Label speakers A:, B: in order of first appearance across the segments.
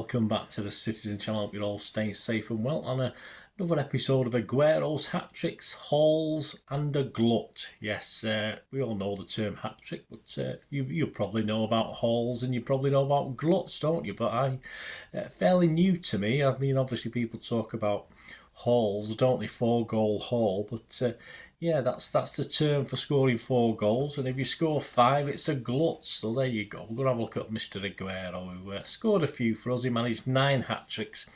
A: welcome back to the Citizen channel. Hope you're all staying safe and well on another episode of Aguero's hat-tricks, hauls and a glut. Yes, we all know the term hat-trick, but you probably know about hauls and you probably know about gluts, don't you? But fairly new to me. I mean, obviously people talk about hauls, don't they? 4-goal haul, but yeah, that's the term for scoring 4 goals, and if you score 5, it's a glut. So there you go. We're going to have a look at Mr. Aguero, who scored a few for us. He managed 9 hat-tricks,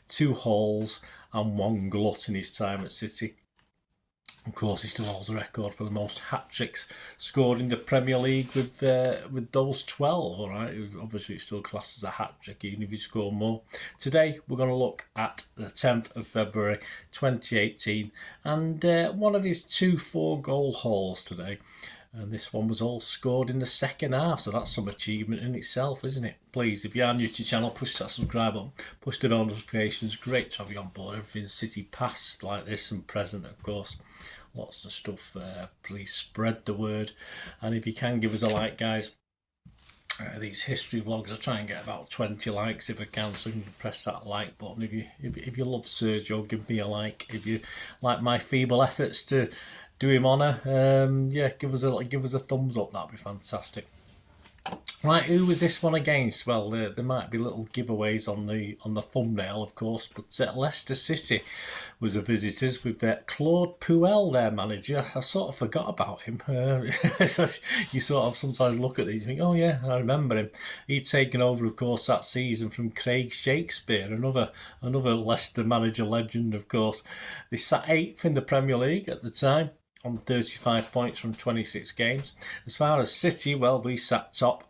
A: 2 hauls and 1 glut in his time at City. Of course, he still holds the record for the most hat-tricks scored in the Premier League with those 12, all right? Obviously, it's still classed as a hat-trick, even if you score more. Today, we're going to look at the 10th of February, 2018, and one of his 2 4-goal hauls today. And this one was all scored in the second half, so that's some achievement in itself, isn't it? Please, if you are new to the channel, push that subscribe button, push the bell notifications. Great to have you on board. Everything's City past like this and present, of course. Lots of stuff. Please spread the word. And if you can, give us a like, guys. These history vlogs, I try and get about 20 likes if I can, so you can press that like button. If you love Sergio, give me a like. If you like my feeble efforts to do him honour, yeah, give us a thumbs up. That'd be fantastic. Right, who was this one against? Well, there might be little giveaways on the thumbnail, of course, but Leicester City was the visitors with Claude Puel, their manager. I sort of forgot about him. You sort of sometimes look at these and think, oh yeah, I remember him. He'd taken over, of course, that season from Craig Shakespeare, another Leicester manager legend, of course. They sat 8th in the Premier League at the time, on 35 points from 26 games. As far as City, well, we sat top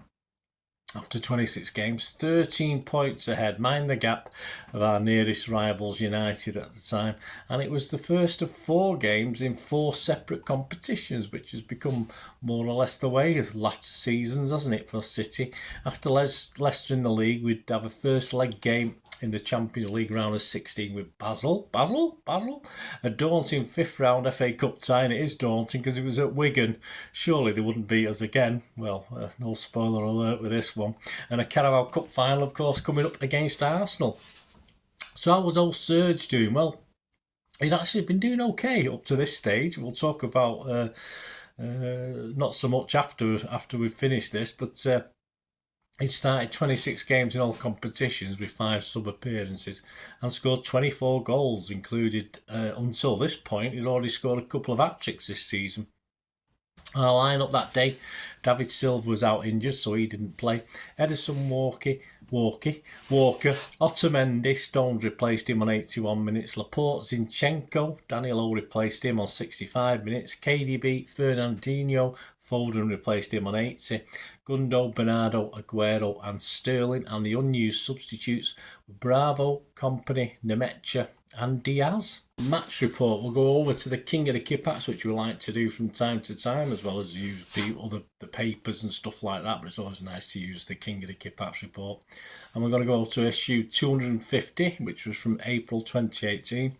A: after 26 games, 13 points ahead, mind the gap of our nearest rivals United at the time, and it was the first of 4 games in 4 separate competitions, which has become more or less the way of latter seasons, hasn't it, for City? After Leicester in the league, we'd have a first leg game in the Champions League round of 16 with Basel, a daunting 5th round FA Cup tie, and it is daunting because it was at Wigan. Surely they wouldn't beat us again. Well, no spoiler alert with this one. And a Carabao Cup final, of course, coming up against Arsenal. So how was old Serge doing? Well, he'd actually been doing okay up to this stage. We'll talk about not so much after we've finished this, but he started 26 games in all competitions with 5 sub-appearances and scored 24 goals, included, until this point, he'd already scored a couple of hat-tricks this season. Our line-up that day, David Silva was out injured, so he didn't play. Edison Walker, Otamendi, Stones replaced him on 81 minutes. Laporte, Zinchenko, Danilo replaced him on 65 minutes. KDB, Fernandinho, Foden replaced him on 80. Gundo, Bernardo, Aguero and Sterling, and the unused substitutes were Bravo, Company, Nemecha and Diaz. Match report, we'll go over to the King of the Kipats, which we like to do from time to time, as well as use the papers and stuff like that, but it's always nice to use the King of the Kipats report. And we're going to go to issue 250, which was from April 2018.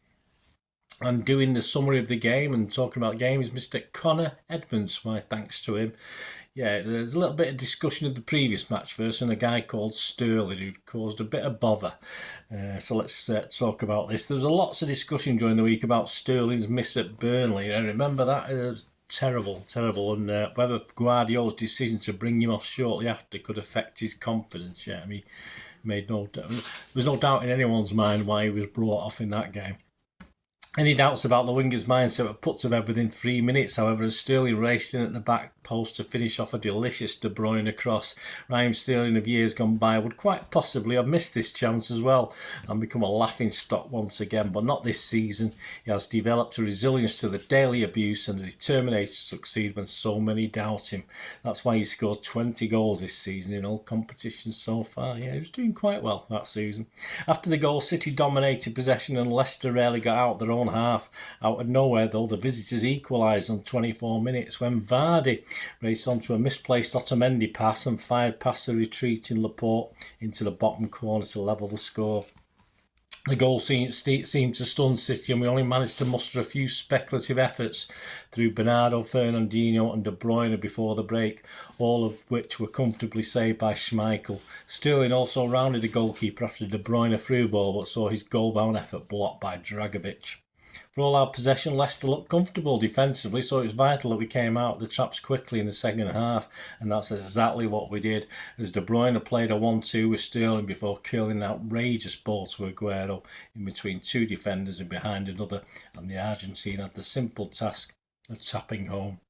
A: And doing the summary of the game and talking about the game is Mr. Connor Edmonds. My thanks to him. Yeah, there's a little bit of discussion of the previous match first, and a guy called Sterling who caused a bit of bother. So let's talk about this. There was lots of discussion during the week about Sterling's miss at Burnley. I remember that. It was terrible. And whether Guardiola's decision to bring him off shortly after could affect his confidence. Yeah, I mean, there was no doubt in anyone's mind why he was brought off in that game. Any doubts about the winger's mindset were put to bed within 3 minutes, however, as Sterling raced in at the back post to finish off a delicious De Bruyne cross. Raheem Sterling of years gone by would quite possibly have missed this chance as well and become a laughing stock once again, but not this season. He has developed a resilience to the daily abuse and a determination to succeed when so many doubt him. That's why he scored 20 goals this season in all competitions so far. Yeah, he was doing quite well that season. After the goal, City dominated possession and Leicester rarely got out their own half. Out of nowhere, though, the visitors equalised on 24 minutes when Vardy raced onto a misplaced Otamendi pass and fired past the retreating Laporte into the bottom corner to level the score. The goal seemed to stun City, and we only managed to muster a few speculative efforts through Bernardo, Fernandinho and De Bruyne before the break, all of which were comfortably saved by Schmeichel. Sterling also rounded the goalkeeper after De Bruyne through ball, but saw his goal-bound effort blocked by Dragovic. For all our possession, Leicester looked comfortable defensively, so it was vital that we came out the traps quickly in the second half, and that's exactly what we did, as De Bruyne played a 1-2 with Sterling before curling an outrageous ball to Aguero in between two defenders and behind another, and the Argentine had the simple task of tapping home.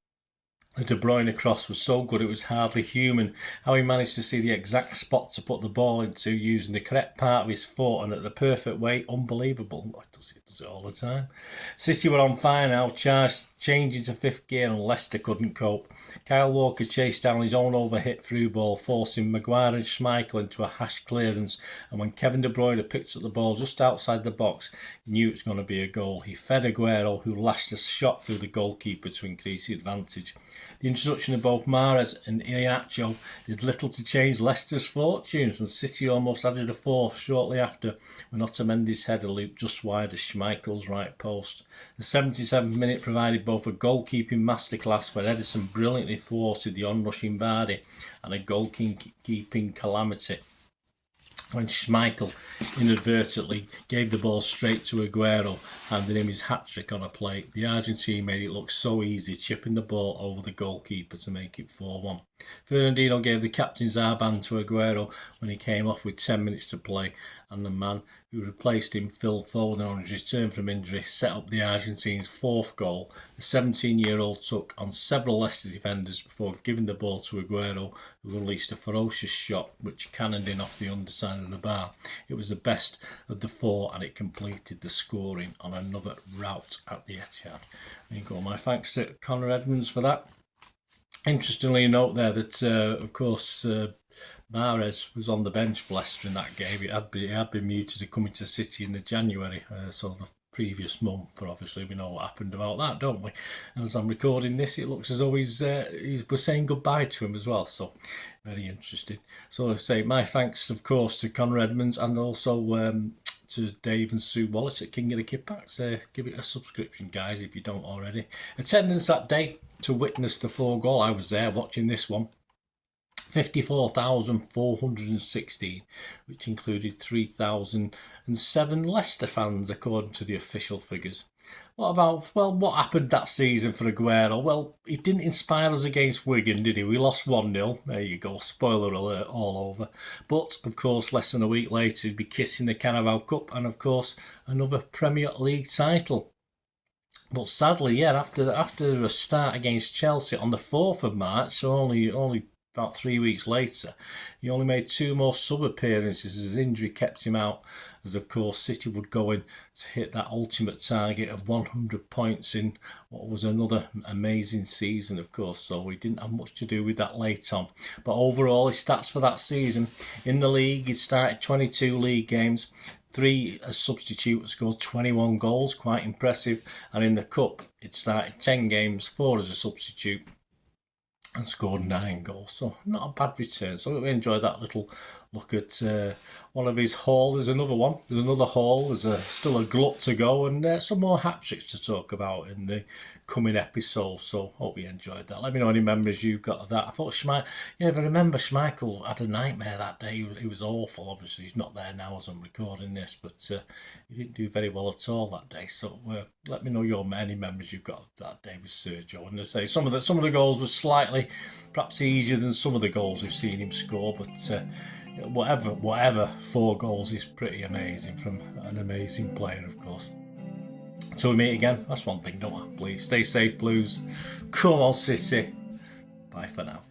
A: The De Bruyne cross was so good it was hardly human how he managed to see the exact spot to put the ball into using the correct part of his foot and at the perfect way. Unbelievable. It does it all the time. City were on fire now, changing to fifth gear, and Leicester couldn't cope. Kyle Walker chased down his own overhit through ball, forcing Maguire and Schmeichel into a hash clearance, and when Kevin De Bruyne picked up the ball just outside the box, he knew it was going to be a goal. He fed Aguero, who lashed a shot through the goalkeeper to increase the advantage. The introduction of both Mahrez and Iheanacho did little to change Leicester's fortunes, and City almost added a fourth shortly after when Otamendi's header looped just wide of Schmeichel's right post. The 77th minute provided both a goalkeeping masterclass where Ederson brilliantly thwarted the onrushing Vardy and a goalkeeping calamity when Schmeichel inadvertently gave the ball straight to Aguero, handing him his hat-trick on a plate. The Argentine made it look so easy, chipping the ball over the goalkeeper to make it 4-1. Fernandinho gave the captain's armband to Aguero when he came off with 10 minutes to play, and the man who replaced him, Phil Foden, on his return from injury, set up the Argentines' fourth goal. The 17-year-old took on several Leicester defenders before giving the ball to Aguero, who unleashed a ferocious shot which cannoned in off the underside of the bar. It was the best of the four, and it completed the scoring on another rout at the Etihad. There you go. My thanks to Conor Edmonds for that. Interestingly, note there that, of course, Mahrez was on the bench for Leicester in that game. It had been muted to coming to City in the January, so the previous month. But obviously, we know what happened about that, don't we? And as I'm recording this, it looks as though we're saying goodbye to him as well. So very interesting. So I say my thanks, of course, to Conor Edmonds and also to Dave and Sue Wallace at King of the Kidbacks. Give it a subscription, guys, if you don't already. Attendance that day to witness the 4-goal. I was there watching this one. 54,416, which included 3,007 Leicester fans, according to the official figures. What happened that season for Aguero? Well, he didn't inspire us against Wigan, did he? We lost 1-0. There you go, spoiler alert all over. But, of course, less than a week later, he'd be kissing the Carabao Cup and, of course, another Premier League title. But sadly, yeah, after a start against Chelsea on the 4th of March, so only about 3 weeks later, he only made 2 more sub-appearances as his injury kept him out, as of course City would go in to hit that ultimate target of 100 points in what was another amazing season, of course, so we didn't have much to do with that late on. But overall, his stats for that season: in the league, he started 22 league games, 3 as substitute, scored 21 goals, quite impressive, and in the Cup, it started 10 games, 4 as a substitute, and scored 9 goals. So not a bad return. So we enjoyed that little look at one of his haul. There's another one. There's another haul. There's still a glut to go, and some more hat-tricks to talk about in the coming episode. So hope you enjoyed that. Let me know any memories you've got of that. I thought if I remember, Schmeichel had a nightmare that day. He was awful. Obviously, he's not there now as I'm recording this, but he didn't do very well at all that day. So let me know any memories you've got of that day with Sergio. And I say some of the goals were slightly perhaps easier than some of the goals we've seen him score, but whatever 4 goals is pretty amazing from an amazing player, of course. Till we meet again, that's one thing, don't I? Please stay safe, Blues. Come on, City. Bye for now.